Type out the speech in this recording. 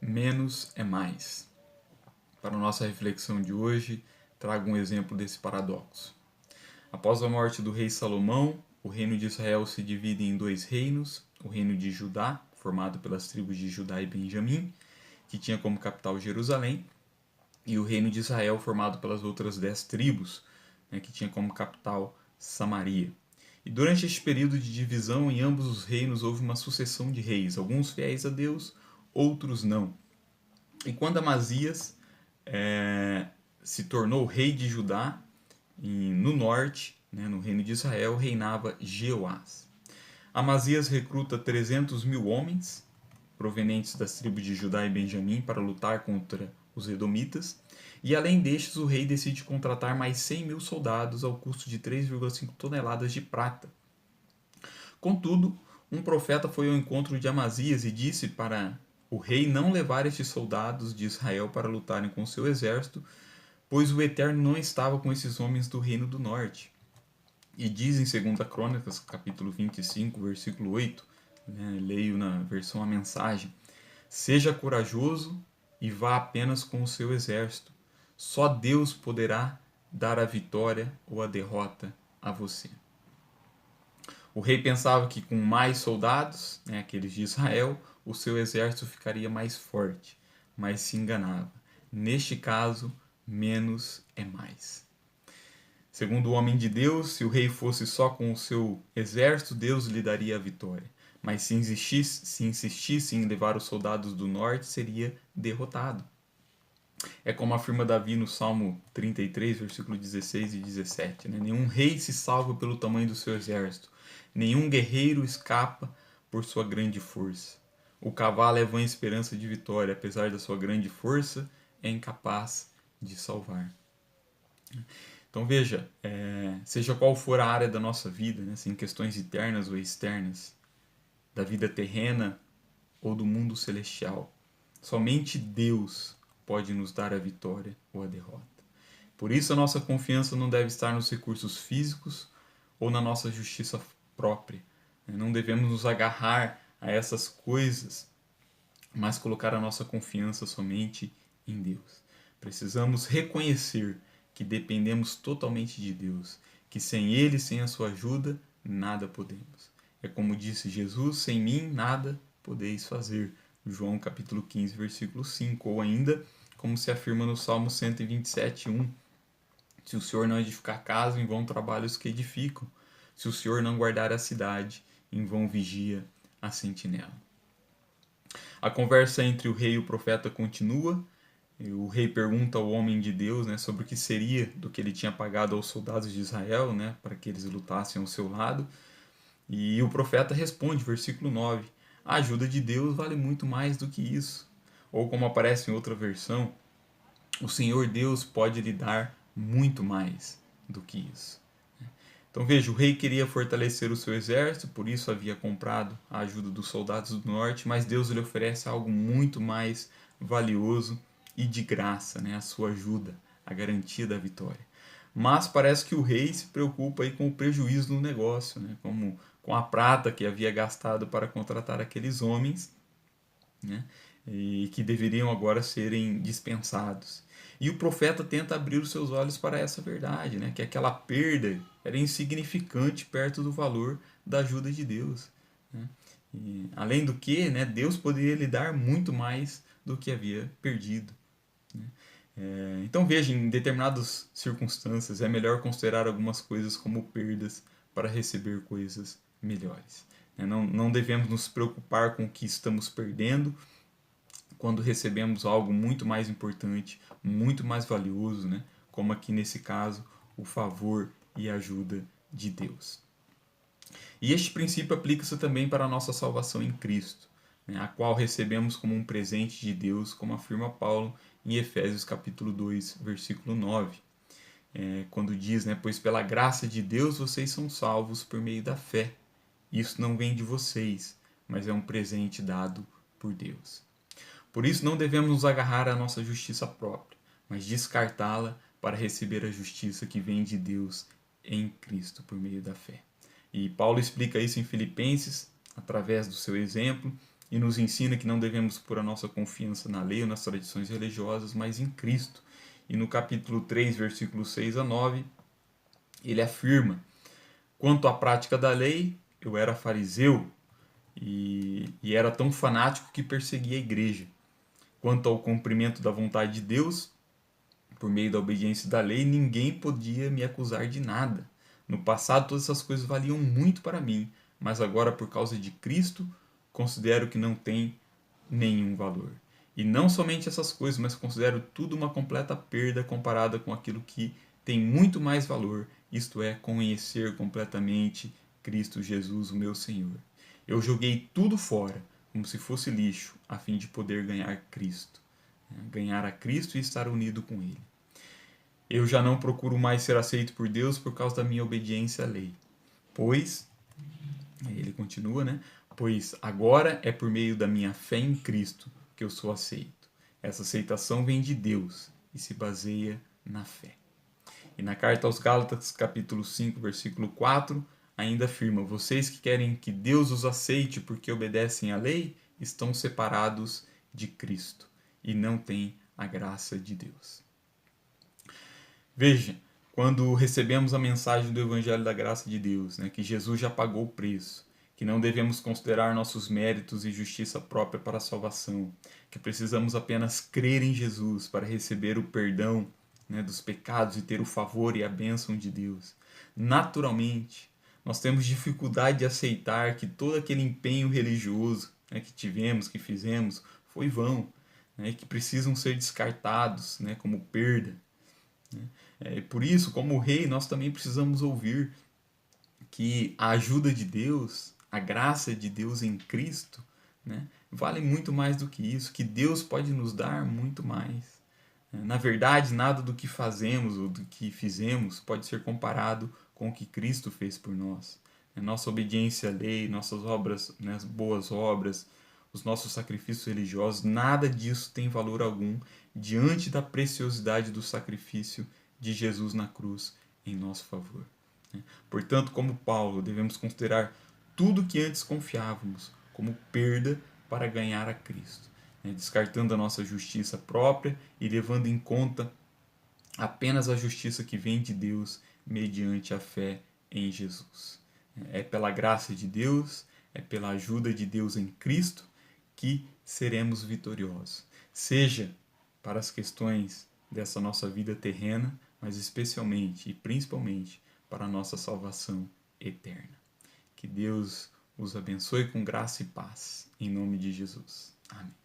menos é mais. Para a nossa reflexão de hoje, trago um exemplo desse paradoxo. Após a morte do rei Salomão, o reino de Israel se divide em dois reinos: o reino de Judá, formado pelas tribos de Judá e Benjamim, que tinha como capital Jerusalém, e o reino de Israel, formado pelas outras 10 tribos, que tinha como capital Samaria. E durante este período de divisão, em ambos os reinos houve uma sucessão de reis, alguns fiéis a Deus, outros não. E quando Amazias se tornou rei de Judá, no norte, no reino de Israel, reinava Jeoás. Amazias recruta 300 mil homens, provenientes das tribos de Judá e Benjamim, para lutar contra os edomitas, e além destes, o rei decide contratar mais 100 mil soldados ao custo de 3,5 toneladas de prata. Contudo, um profeta foi ao encontro de Amazias e disse para o rei não levar estes soldados de Israel para lutarem com seu exército, pois o Eterno não estava com esses homens do reino do norte. E diz em 2 Crônicas, capítulo 25, versículo 8, leio na versão A Mensagem: seja corajoso e vá apenas com o seu exército. Só Deus poderá dar a vitória ou a derrota a você. O rei pensava que com mais soldados, aqueles de Israel, o seu exército ficaria mais forte, mas se enganava. Neste caso, menos é mais. Segundo o homem de Deus, se o rei fosse só com o seu exército, Deus lhe daria a vitória. Mas se insistisse em levar os soldados do norte, seria derrotado. É como afirma Davi no Salmo 33, versículo 16 e 17. Nenhum rei se salva pelo tamanho do seu exército. Nenhum guerreiro escapa por sua grande força. O cavalo é vã esperança de vitória, apesar da sua grande força, é incapaz de salvar. Então veja, seja qual for a área da nossa vida, em questões internas ou externas, da vida terrena ou do mundo celestial, somente Deus pode nos dar a vitória ou a derrota. Por isso a nossa confiança não deve estar nos recursos físicos ou na nossa justiça própria. Não devemos nos agarrar a essas coisas, mas colocar a nossa confiança somente em Deus. Precisamos reconhecer que dependemos totalmente de Deus, que sem Ele, sem a sua ajuda, nada podemos. É como disse Jesus: sem mim nada podeis fazer. João capítulo 15, versículo 5. Ou ainda, como se afirma no Salmo 127, 1. Se o Senhor não edificar a casa, em vão trabalham os que edificam. Se o Senhor não guardar a cidade, em vão vigia a sentinela. A conversa entre o rei e o profeta continua. O rei pergunta ao homem de Deus, sobre o que seria do que ele tinha pagado aos soldados de Israel, para que eles lutassem ao seu lado. E o profeta responde, versículo 9: a ajuda de Deus vale muito mais do que isso. Ou como aparece em outra versão, o Senhor Deus pode lhe dar muito mais do que isso. Então veja, o rei queria fortalecer o seu exército, por isso havia comprado a ajuda dos soldados do norte, mas Deus lhe oferece algo muito mais valioso e de graça, a sua ajuda, a garantia da vitória. Mas parece que o rei se preocupa aí com o prejuízo no negócio, como com a prata que havia gastado para contratar aqueles homens, e que deveriam agora serem dispensados. E o profeta tenta abrir os seus olhos para essa verdade, que aquela perda era insignificante perto do valor da ajuda de Deus. E, além do que, Deus poderia lhe dar muito mais do que havia perdido. Então veja, em determinadas circunstâncias é melhor considerar algumas coisas como perdas para receber coisas melhores. Não devemos nos preocupar com o que estamos perdendo quando recebemos algo muito mais importante, muito mais valioso, como aqui nesse caso, o favor e a ajuda de Deus. E este princípio aplica-se também para a nossa salvação em Cristo, a qual recebemos como um presente de Deus, como afirma Paulo em Efésios capítulo 2, versículo 9, quando diz, pois pela graça de Deus vocês são salvos por meio da fé. Isso não vem de vocês, mas é um presente dado por Deus. Por isso não devemos nos agarrar à nossa justiça própria, mas descartá-la para receber a justiça que vem de Deus em Cristo por meio da fé. E Paulo explica isso em Filipenses, através do seu exemplo, e nos ensina que não devemos pôr a nossa confiança na lei ou nas tradições religiosas, mas em Cristo. E no capítulo 3, versículos 6 a 9, ele afirma: quanto à prática da lei, eu era fariseu e era tão fanático que perseguia a igreja. Quanto ao cumprimento da vontade de Deus, por meio da obediência da lei, ninguém podia me acusar de nada. No passado, todas essas coisas valiam muito para mim, mas agora, por causa de Cristo, considero que não tem nenhum valor. E não somente essas coisas, mas considero tudo uma completa perda comparada com aquilo que tem muito mais valor, isto é, conhecer completamente Cristo Jesus, o meu Senhor. Eu joguei tudo fora, como se fosse lixo, a fim de poder ganhar Cristo. Ganhar a Cristo e estar unido com Ele. Eu já não procuro mais ser aceito por Deus por causa da minha obediência à lei. Pois, ele continua, né? Pois agora é por meio da minha fé em Cristo que eu sou aceito. Essa aceitação vem de Deus e se baseia na fé. E na carta aos Gálatas, capítulo 5, versículo 4, ainda afirma: vocês que querem que Deus os aceite porque obedecem à lei, estão separados de Cristo e não têm a graça de Deus. Veja, quando recebemos a mensagem do Evangelho da Graça de Deus, né, que Jesus já pagou o preço, que não devemos considerar nossos méritos e justiça própria para a salvação, que precisamos apenas crer em Jesus para receber o perdão, né, dos pecados e ter o favor e a bênção de Deus. Naturalmente, nós temos dificuldade de aceitar que todo aquele empenho religioso, né, que tivemos, que fizemos, foi vão, né, e que precisam ser descartados, né, como perda. Por isso, como rei, nós também precisamos ouvir que a ajuda de Deus, a graça de Deus em Cristo, né, vale muito mais do que isso, que Deus pode nos dar muito mais. Na verdade, nada do que fazemos ou do que fizemos pode ser comparado com o que Cristo fez por nós. Nossa obediência à lei, nossas obras, né, as boas obras, os nossos sacrifícios religiosos, nada disso tem valor algum diante da preciosidade do sacrifício de Jesus na cruz em nosso favor. Portanto, como Paulo, devemos considerar tudo que antes confiávamos como perda para ganhar a Cristo, descartando a nossa justiça própria e levando em conta apenas a justiça que vem de Deus mediante a fé em Jesus. É pela graça de Deus, é pela ajuda de Deus em Cristo que seremos vitoriosos. Seja para as questões dessa nossa vida terrena, mas especialmente e principalmente para a nossa salvação eterna. Que Deus os abençoe com graça e paz. Em nome de Jesus. Amém.